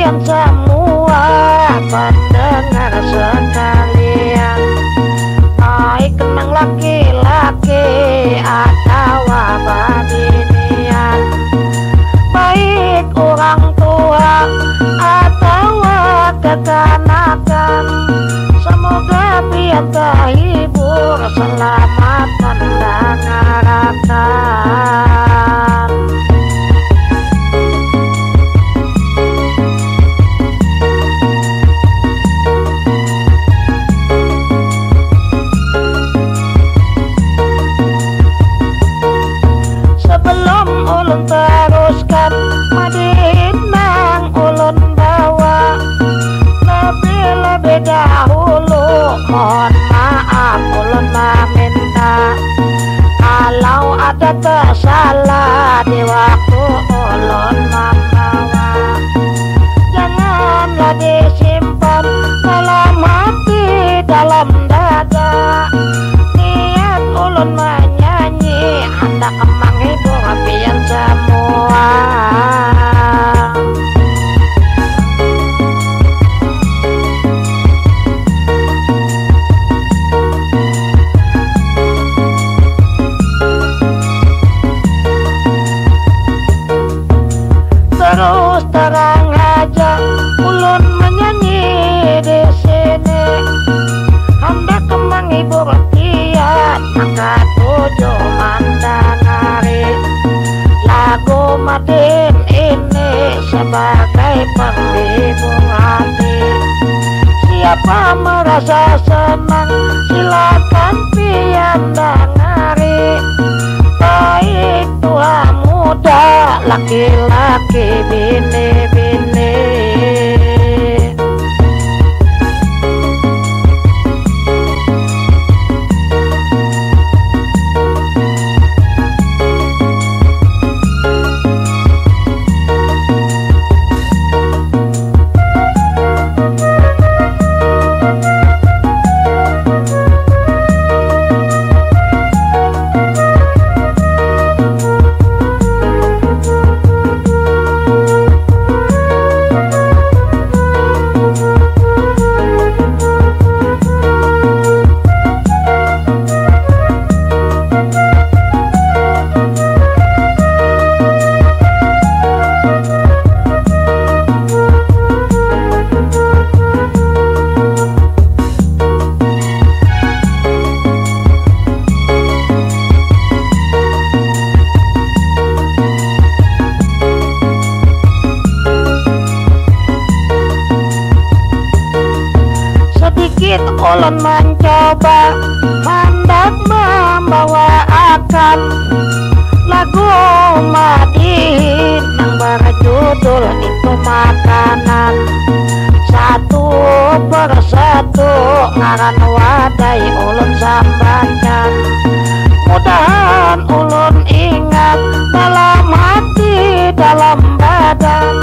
pian semua pendengar sekalian, baik kenang laki-laki atau babinian, baik orang tua atau kekanakan, semoga pian terhibur selamat mendengarkan. Sebelum ulun teruskan madihin nang ulun bawa, lebih dahulu mohon maaf ulun meminta kalau ada tersalah di waktu ulun membawa. Janganlah disimpan dalam hati, dalam dada. Niat ulun menyanyi hendak menghibur pian semua. Terus terang aja ulun menyanyi di sini, hendak menghibur pian angkat tujuh mandangari. Lagu Madin ini sebagai penghibur hati. Siapa merasa senang silakan pian dengari, baik tua muda laki-laki bini-bini. Ulun mencoba hendak membawakan lagu Madin yang berjudul itu makanan. Satu persatu ngaran wadai ulun sambacan, mudahan ulun ingat dalam hati, dalam badan.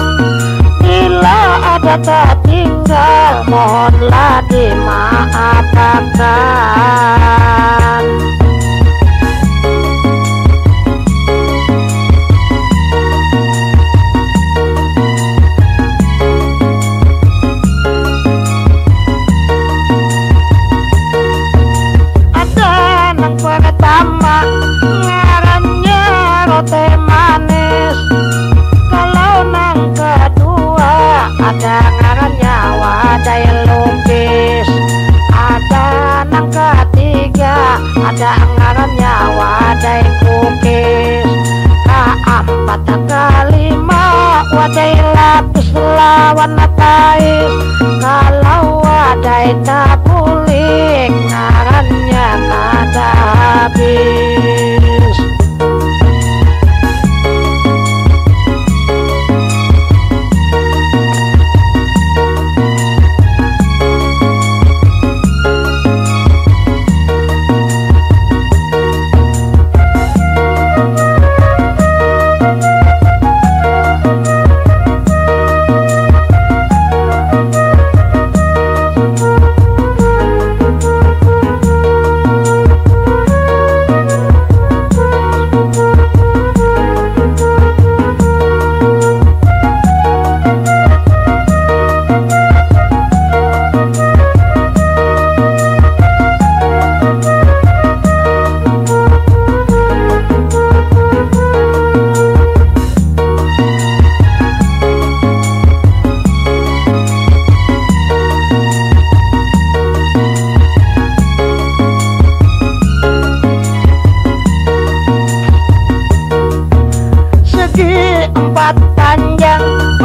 Bila ada tertinggal mohonlah dimaafkan. Ada nang pertama ngarannya roti manis, kalau nang kedua ada ngarannya wadai lukis, ada nang ketiga ada ngarannya wadai kukis, keempat kelima wadai lapis lawan tais, kalau wadai tabulik ngarannya kada habis.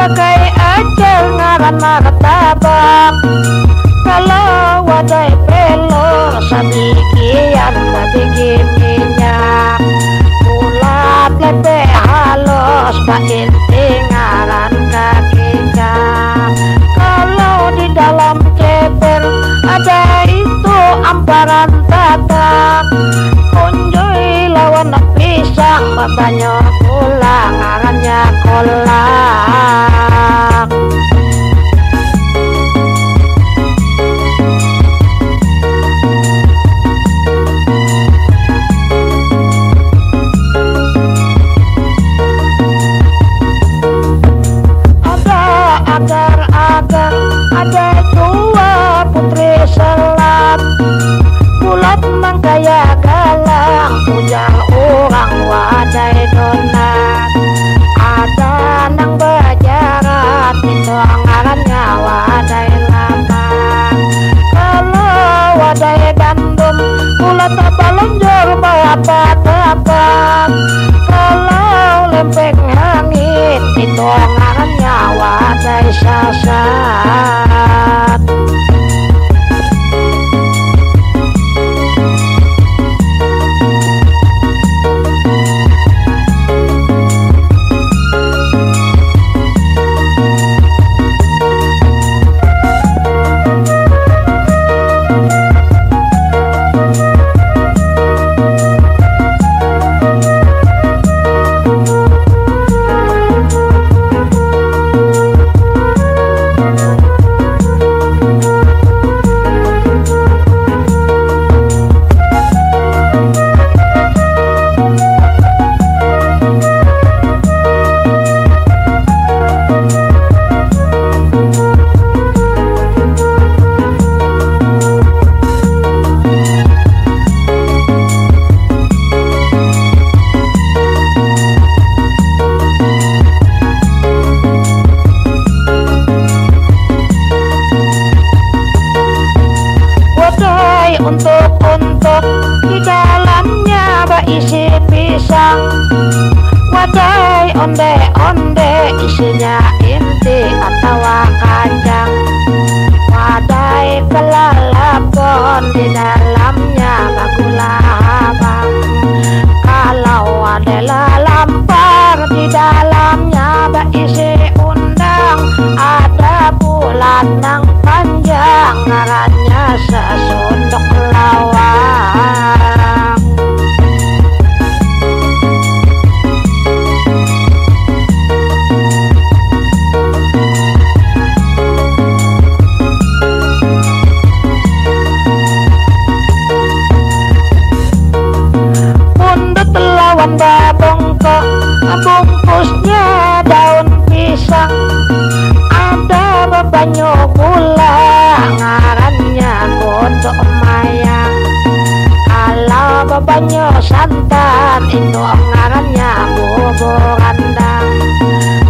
pakai aja ngaran martabak. Kalau wadai pelor sabikian bikin minyak. Bulat lepe halus bain ngaran kakikang. Kalau di dalam ceper ada itu amparan tatak. Kunjui lawan pisang banyak gula ngarannya kolak. Agar-agar ada dua putri selat. Bulat mangkaya galang punya orang wadai donat. Ada nang berjarat itu ngarannya wadai lapang. Kalau wadai gandum bulat balonjor bapak-bapak. Kalau lempeng hangit itu ngarannya wadai sasat. Untuk di dalamnya berisi pisang. Wadai onde-onde isinya inti atau kacang. Wadai kelalapon di dalamnya gula abang. Kalau ada lampar di dalamnya berisi undang. Ada bulat nang panjang ngarannya sesunduk lawang. Pundut lawan babongkok bungkusnya daun pisang. Ada bebanyo gula ngarannya kodok mayang. Kalau bebanyo santan itu ngarannya bubur randang.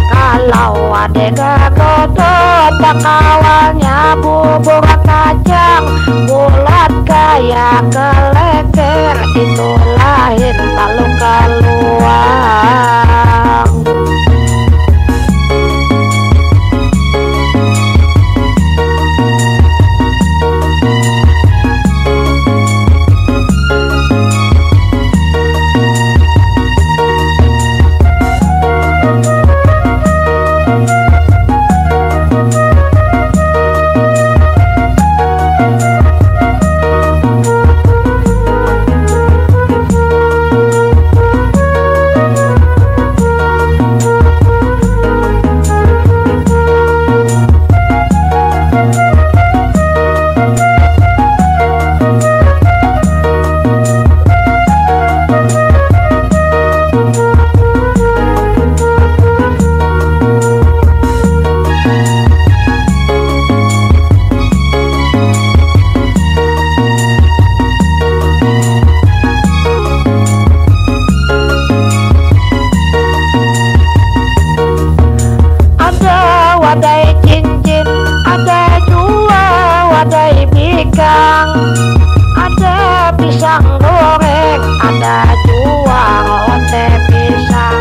Kalau ada gagodot awalnya bubur kacang. Bulat kayak keleker itu lahir lalu keluar. ikan, ada pisang goreng, ada jual roti pisang,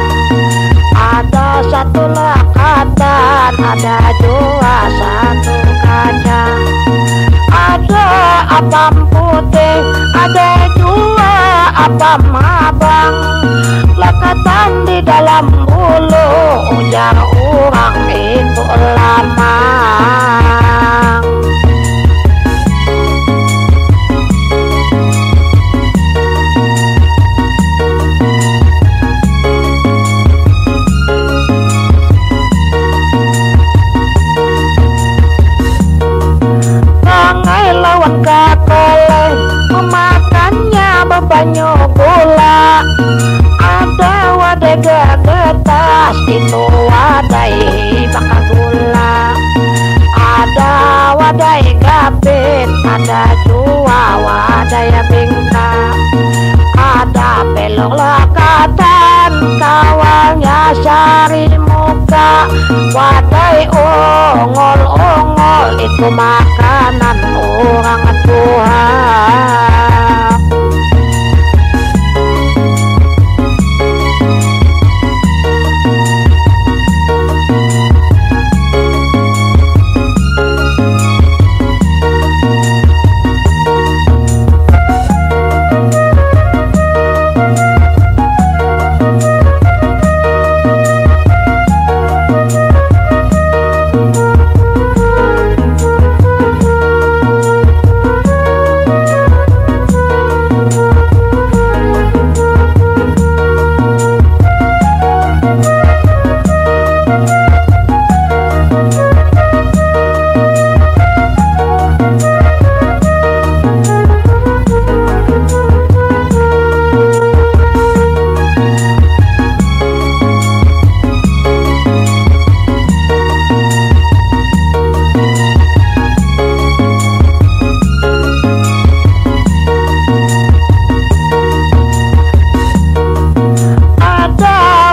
ada satu lah kata ikan, ada dua satu kacang. Ada apam putih, ada dua apam abang. Lekatan di dalam bulu, ujar orang itu lamang. Lawan kakole, memakannya bebanyak gula. Ada wadai gegetas, itu wadai bakal gula. Ada wadai gapit, ada jua wadai bingka. Ada pelok lekatan, kawalnya sari muka. Wadai ongol-ongol, itu makanan orang tua.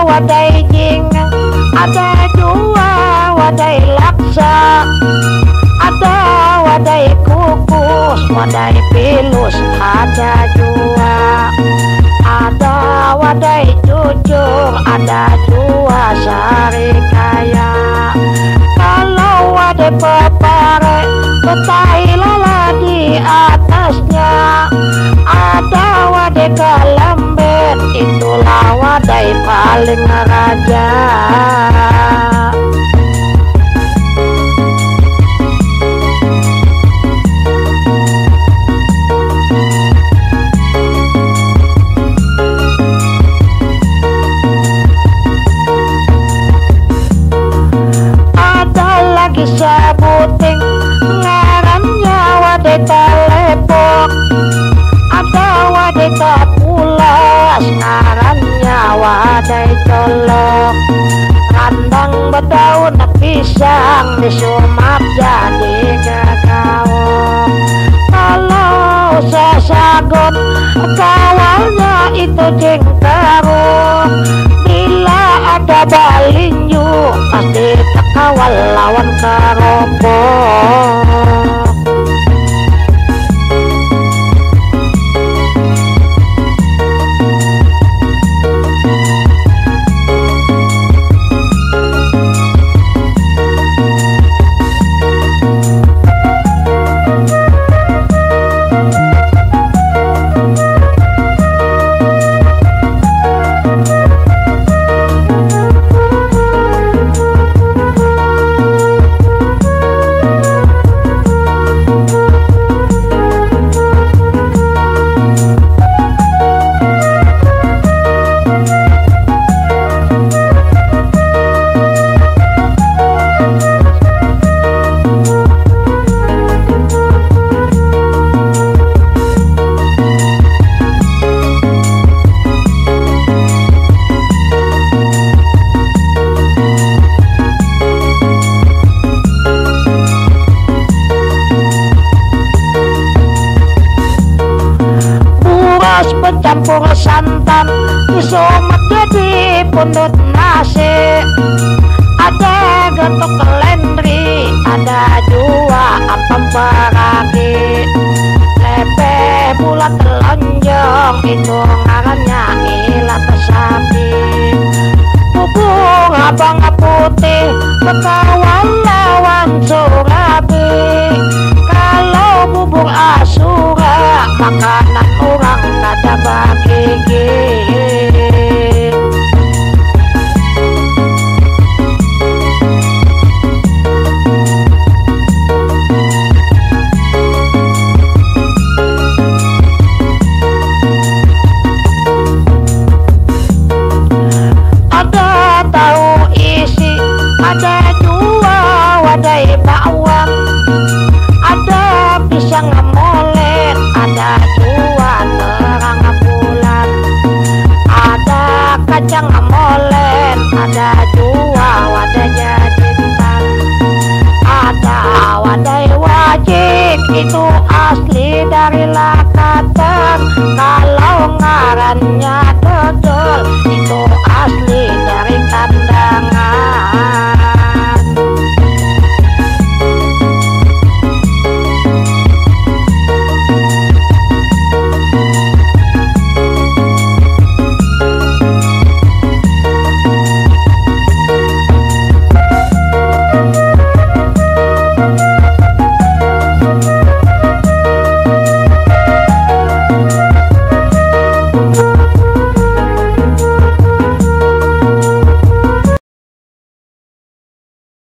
Wadai jingga, ada dua wadai laksa. Ada wadai kukus, wadai pilus, ada jua. Ada wadai jujur, ada jua sari kaya. Kalau wadai pepare, petai lala di atasnya. Ada wadai kelembet, itulah wadai paling raja. Ada lagi sebuting, ngarannya wadai telepok. Ada wadai tepulas, ngarannya wadai colok. Randang berdaun pisang, disumak jadi gagawok. Kalau sesagot, kawalnya itu jengkeruk. Bila ada balinju, pasti terkawal lawan keropok. Bercampur santan, disumet jadi pundut nasi. Ada getuk kelendri, ada jua apam peragi. Lepe bulat telonjong, itu ngarannya ilat sapi. Bubur abang putih bekawan lawan surabi. Kalau bubur asura maka